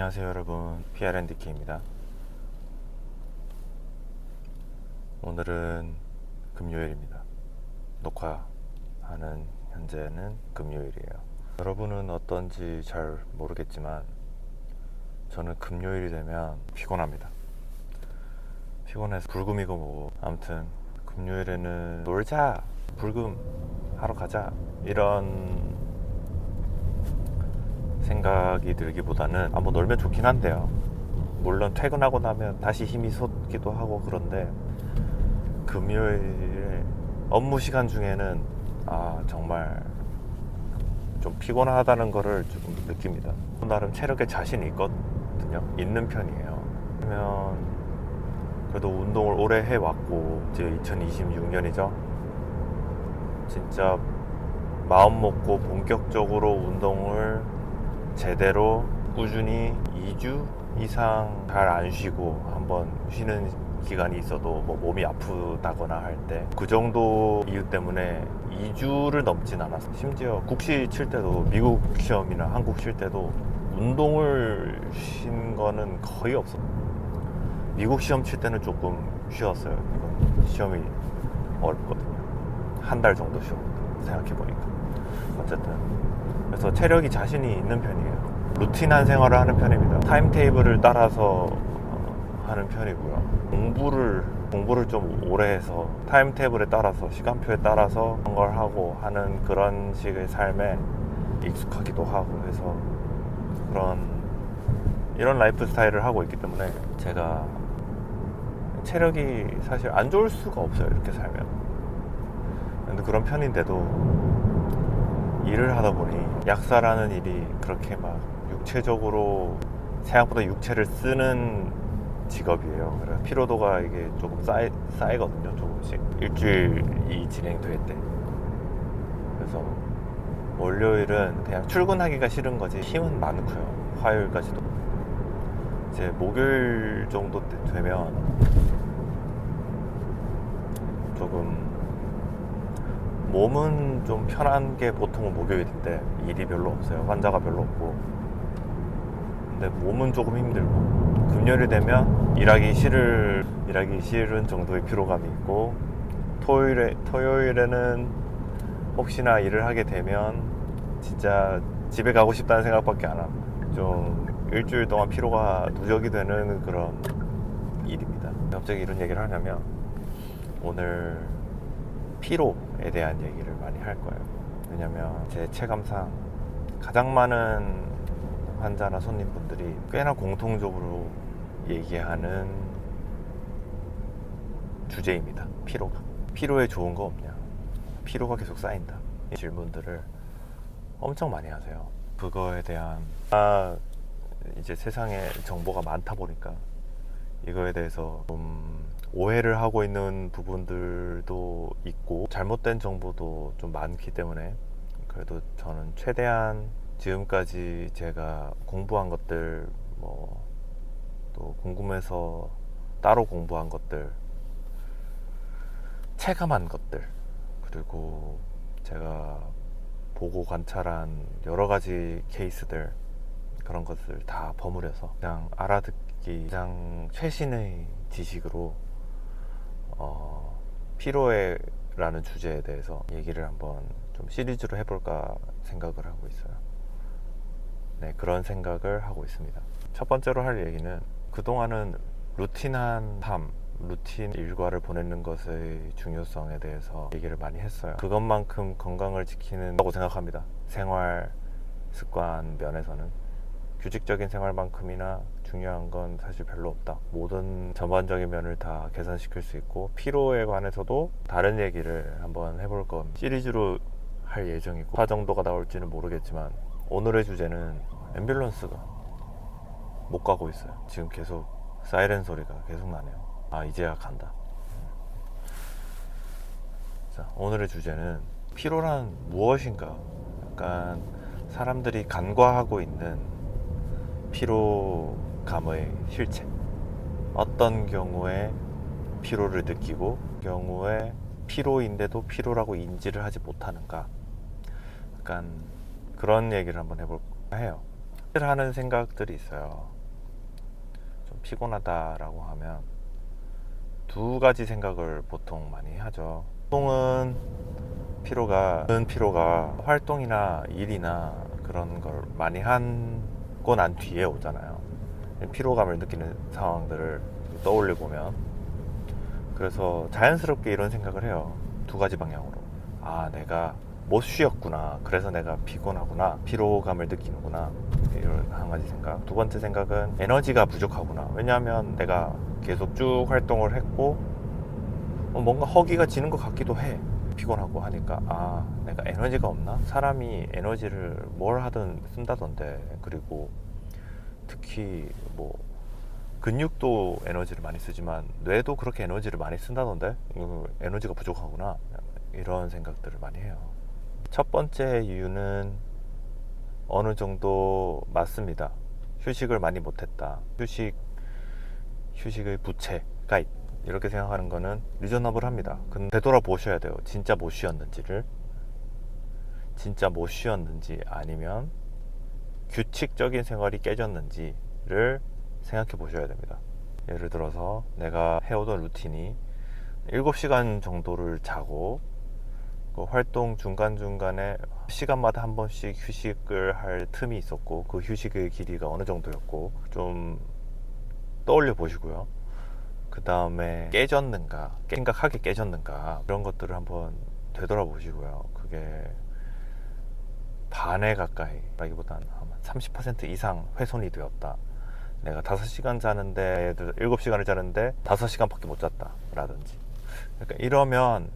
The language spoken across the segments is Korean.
안녕하세요 여러분, PRNDK입니다. 오늘은 금요일입니다. 녹화하는 현재는 금요일이에요. 여러분은 어떤지 잘 모르겠지만 저는 금요일이 되면 피곤합니다. 피곤해서 불금이고 뭐고, 아무튼 금요일에는 놀자, 불금 하러 가자, 이런 생각이 들기보다는 뭐 놀면 좋긴 한데요. 물론 퇴근하고 나면 다시 힘이 솟기도 하고, 그런데 금요일에 업무 시간 중에는 정말 좀 피곤하다는 거를 조금 느낍니다. 나름 체력에 자신이 있거든요. 있는 편이에요. 그러면 그래도 운동을 오래 해왔고, 이제 2026년이죠. 진짜 마음 먹고 본격적으로 운동을 제대로 꾸준히 2주 이상 잘 안 쉬고, 한번 쉬는 기간이 있어도 몸이 아프다거나 할 때, 그 정도 이유 때문에 2주를 넘진 않았어요. 심지어 국시 칠 때도, 미국 시험이나 한국 칠 때도 운동을 쉰 거는 거의 없어요. 미국 시험 칠 때는 조금 쉬었어요. 이건 시험이 어렵거든요. 한 달 정도 쉬었거든요, 생각해보니까. 어쨌든 그래서 체력이 자신이 있는 편이에요. 루틴한 생활을 하는 편입니다. 타임테이블을 따라서 하는 편이고요. 공부를 좀 오래 해서 타임테이블에 따라서, 시간표에 따라서 그런 걸 하고 하는 그런 식의 삶에 익숙하기도 하고 해서, 이런 라이프 스타일을 하고 있기 때문에 제가 체력이 사실 안 좋을 수가 없어요, 이렇게 살면. 근데 그런 편인데도 일을 하다 보니, 약사라는 일이 그렇게 막 육체적으로, 생각보다 육체를 쓰는 직업이에요. 그래서 피로도가 이게 조금 쌓이거든요, 조금씩. 일주일이 진행될 때. 그래서 월요일은 그냥 출근하기가 싫은 거지, 힘은 많고요. 화요일까지도. 이제 목요일 정도 때 되면 조금, 몸은 좀 편한 게 보통은 목요일인데, 일이 별로 없어요. 환자가 별로 없고. 근데 몸은 조금 힘들고, 금요일이 되면 일하기 싫은 정도의 피로감이 있고, 토요일에는 혹시나 일을 하게 되면 진짜 집에 가고 싶다는 생각밖에 안 하고, 좀 일주일 동안 피로가 누적이 되는 그런 일입니다. 갑자기 이런 얘기를 하냐면, 오늘 피로에 대한 얘기를 많이 할 거예요. 왜냐면 제 체감상 가장 많은 환자나 손님분들이 꽤나 공통적으로 얘기하는 주제입니다. 피로에 좋은 거 없냐, 피로가 계속 쌓인다, 이 질문들을 엄청 많이 하세요. 그거에 대한 이제 세상에 정보가 많다 보니까 이거에 대해서 좀 오해를 하고 있는 부분들도 있고, 잘못된 정보도 좀 많기 때문에, 그래도 저는 최대한 지금까지 제가 공부한 것들, 또 궁금해서 따로 공부한 것들, 체감한 것들, 그리고 제가 보고 관찰한 여러 가지 케이스들, 그런 것들 다 버무려서 그냥 알아듣기 가장 최신의 지식으로 피로라는 주제에 대해서 얘기를 한번 좀 시리즈로 해볼까 생각을 하고 있어요. 네, 그런 생각을 하고 있습니다. 첫 번째로 할 얘기는, 그동안은 루틴한 루틴 일과를 보내는 것의 중요성에 대해서 얘기를 많이 했어요. 그것만큼 건강을 지키는 거라고 생각합니다. 생활 습관 면에서는 규칙적인 생활만큼이나 중요한 건 사실 별로 없다. 모든 전반적인 면을 다 개선시킬 수 있고, 피로에 관해서도 다른 얘기를 한번 해볼 겁니다. 시리즈로 할 예정이고, 화 정도가 나올지는 모르겠지만, 오늘의 주제는 앰뷸런스가 못 가고 있어요. 지금 계속 사이렌 소리가 계속 나네요. 이제야 간다. 자, 오늘의 주제는 피로란 무엇인가. 약간 사람들이 간과하고 있는 피로감의 실체. 어떤 경우에 피로를 느끼고, 경우에 피로인데도 피로라고 인지를 하지 못하는가. 약간 그런 얘기를 한번 해볼까 해요. 하는 생각들이 있어요. 좀 피곤하다라고 하면 두 가지 생각을 보통 많이 하죠. 보통은 피로가 활동이나 일이나 그런 걸 많이 하고 난 뒤에 오잖아요. 피로감을 느끼는 상황들을 떠올려 보면, 그래서 자연스럽게 이런 생각을 해요. 두 가지 방향으로. 아, 내가 못 쉬었구나. 그래서 내가 피곤하구나. 피로감을 느끼는구나. 이런 한 가지 생각. 두 번째 생각은 에너지가 부족하구나. 왜냐하면 내가 계속 쭉 활동을 했고 뭔가 허기가 지는 것 같기도 해. 피곤하고 하니까 아, 내가 에너지가 없나? 사람이 에너지를 뭘 하든 쓴다던데. 그리고 특히 뭐 근육도 에너지를 많이 쓰지만 뇌도 그렇게 에너지를 많이 쓴다던데. 에너지가 부족하구나. 이런 생각들을 많이 해요. 첫 번째 이유는 어느 정도 맞습니다. 휴식을 많이 못했다. 휴식의 부채가 있다. 이렇게 생각하는 거는 리저너블 합니다. 근데 되돌아보셔야 돼요. 진짜 못 쉬었는지 아니면 규칙적인 생활이 깨졌는지를 생각해 보셔야 됩니다. 예를 들어서 내가 해오던 루틴이 7시간 정도를 자고 그 활동 중간중간에 시간마다 한 번씩 휴식을 할 틈이 있었고, 그 휴식의 길이가 어느 정도였고 좀 떠올려 보시고요. 그 다음에 깨졌는가, 심각하게 깨졌는가, 이런 것들을 한번 되돌아보시고요. 그게 반에 가까이, 라기보다는 30% 이상 훼손이 되었다. 내가 5시간 자는데 7시간을 자는데 5시간밖에 못 잤다 라든지, 그러니까 이러면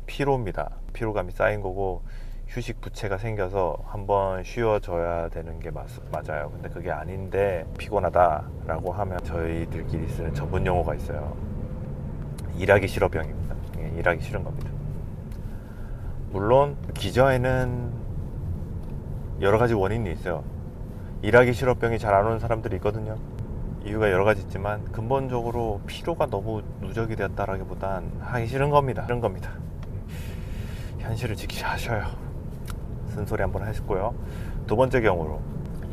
피로입니다. 피로감이 쌓인 거고 휴식 부채가 생겨서 한번 쉬어줘야 되는 게 맞아요. 근데 그게 아닌데 피곤하다 라고 하면 저희들끼리 쓰는 전문 용어가 있어요. 일하기 싫어 병입니다. 일하기 싫은 겁니다. 물론 기저에는 여러 가지 원인이 있어요. 일하기 싫어 병이 잘 안 오는 사람들이 있거든요. 이유가 여러 가지 있지만 근본적으로 피로가 너무 누적이 되었다라기보단 하기 싫은 겁니다. 현실을 지키셔야 하셔요. 쓴소리 한번 하시고요. 두 번째 경우로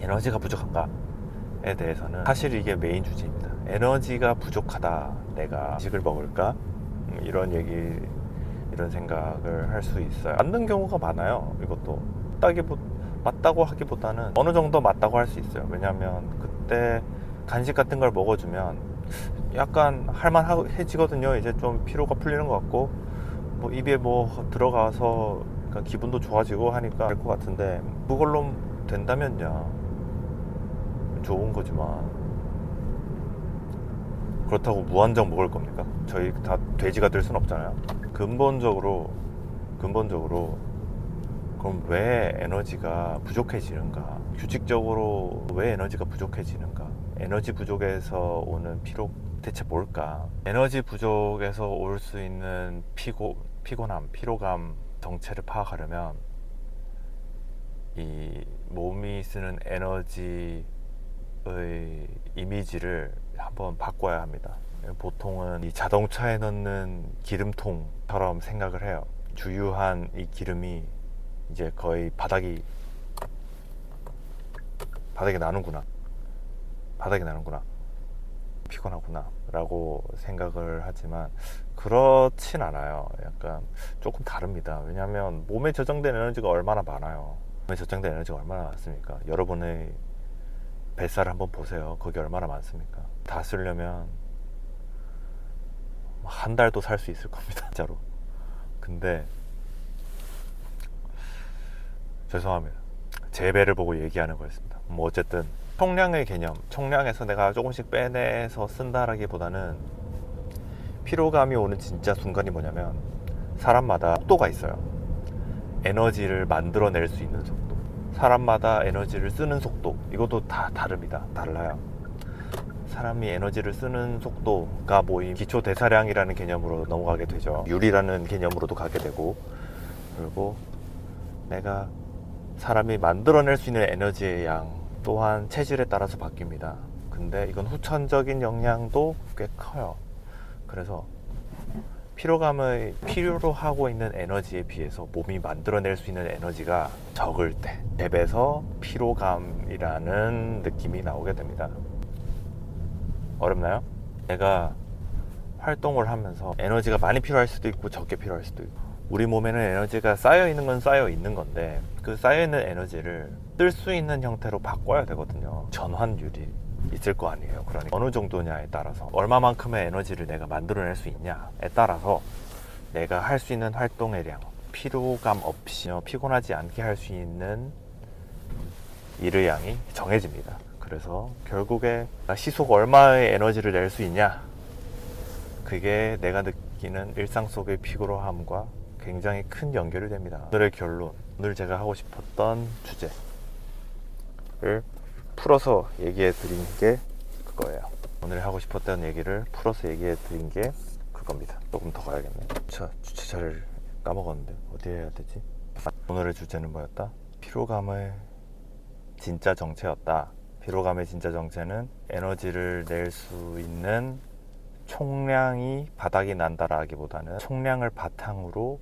에너지가 부족한가에 대해서는 사실 이게 메인 주제입니다. 에너지가 부족하다. 내가 음식을 먹을까? 이런 생각을 할 수 있어요. 맞는 경우가 많아요. 이것도 맞다고 하기보다는 어느 정도 맞다고 할 수 있어요. 왜냐하면 그때 간식 같은 걸 먹어주면 약간 할만해지거든요. 이제 좀 피로가 풀리는 것 같고 뭐 입에 뭐 들어가서 기분도 좋아지고 하니까 될 것 같은데, 그걸로 된다면요 좋은 거지만 그렇다고 무한정 먹을 겁니까? 저희 다 돼지가 될 순 없잖아요. 근본적으로 그럼 왜 에너지가 부족해지는가? 규칙적으로 왜 에너지가 부족해지는가? 에너지 부족에서 오는 피로 대체 뭘까? 에너지 부족에서 올 수 있는 피곤함, 피로감 정체를 파악하려면 이 몸이 쓰는 에너지의 이미지를 한번 바꿔야 합니다. 보통은 이 자동차에 넣는 기름통처럼 생각을 해요. 주유한 이 기름이 이제 거의 바닥이 나는구나. 피곤하구나 라고 생각을 하지만 그렇진 않아요. 약간 조금 다릅니다. 왜냐하면 몸에 저장된 에너지가 얼마나 많아요. 몸에 저장된 에너지가 얼마나 많습니까? 여러분의 뱃살을 한번 보세요. 거기 얼마나 많습니까? 다 쓰려면 한 달도 살 수 있을 겁니다. 진짜로. 근데 죄송합니다. 제 배를 보고 얘기하는 거였습니다. 뭐 어쨌든 총량의 개념, 총량에서 내가 조금씩 빼내서 쓴다라기보다는 피로감이 오는 진짜 순간이 뭐냐면 사람마다 속도가 있어요. 에너지를 만들어낼 수 있는 속도, 사람마다 에너지를 쓰는 속도, 이것도 다 달라요. 사람이 에너지를 쓰는 속도가 모임 기초 대사량이라는 개념으로 넘어가게 되죠. 유리라는 개념으로도 가게 되고, 그리고 내가 사람이 만들어낼 수 있는 에너지의 양 또한 체질에 따라서 바뀝니다. 근데 이건 후천적인 영향도 꽤 커요. 그래서 피로감의 필요로 하고 있는 에너지에 비해서 몸이 만들어낼 수 있는 에너지가 적을 때 랩에서 피로감이라는 느낌이 나오게 됩니다. 어렵나요? 내가 활동을 하면서 에너지가 많이 필요할 수도 있고 적게 필요할 수도 있고, 우리 몸에는 에너지가 쌓여 있는 건 쌓여 있는 건데 그 쌓여 있는 에너지를 쓸 수 있는 형태로 바꿔야 되거든요. 전환율이 있을 거 아니에요. 그러니까 어느 정도냐에 따라서, 얼마만큼의 에너지를 내가 만들어낼 수 있냐에 따라서 내가 할 수 있는 활동의 량, 피로감 없이 피곤하지 않게 할 수 있는 일의 양이 정해집니다. 그래서 결국에 시속 얼마의 에너지를 낼 수 있냐, 그게 내가 느끼는 일상 속의 피곤함과 굉장히 큰 연결이 됩니다. 오늘의 결론, 오늘 제가 하고 싶었던 주제를 풀어서 얘기해 드린 게 그거예요. 오늘 하고 싶었던 얘기를 풀어서 얘기해 드린 게 그겁니다. 조금 더 가야겠네. 주차를 까먹었는데 어디에 해야 되지? 오늘의 주제는 뭐였다? 피로감의 진짜 정체였다. 피로감의 진짜 정체는 에너지를 낼 수 있는 총량이 바닥이 난다라기보다는 총량을 바탕으로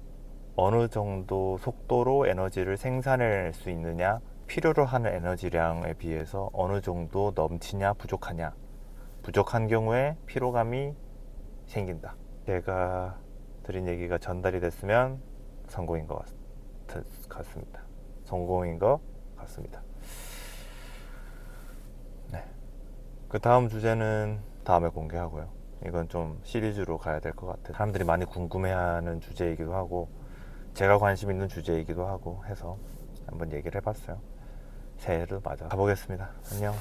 어느 정도 속도로 에너지를 생산해낼 수 있느냐, 필요로 하는 에너지량에 비해서 어느 정도 넘치냐 부족하냐, 부족한 경우에 피로감이 생긴다. 제가 드린 얘기가 전달이 됐으면 성공인 것 같습니다. 성공인 것 같습니다. 네. 그 다음 주제는 다음에 공개하고요. 이건 좀 시리즈로 가야 될 것 같아요. 사람들이 많이 궁금해하는 주제이기도 하고 제가 관심 있는 주제이기도 하고 해서 한번 얘기를 해봤어요. 새해를 맞아 가보겠습니다. 안녕.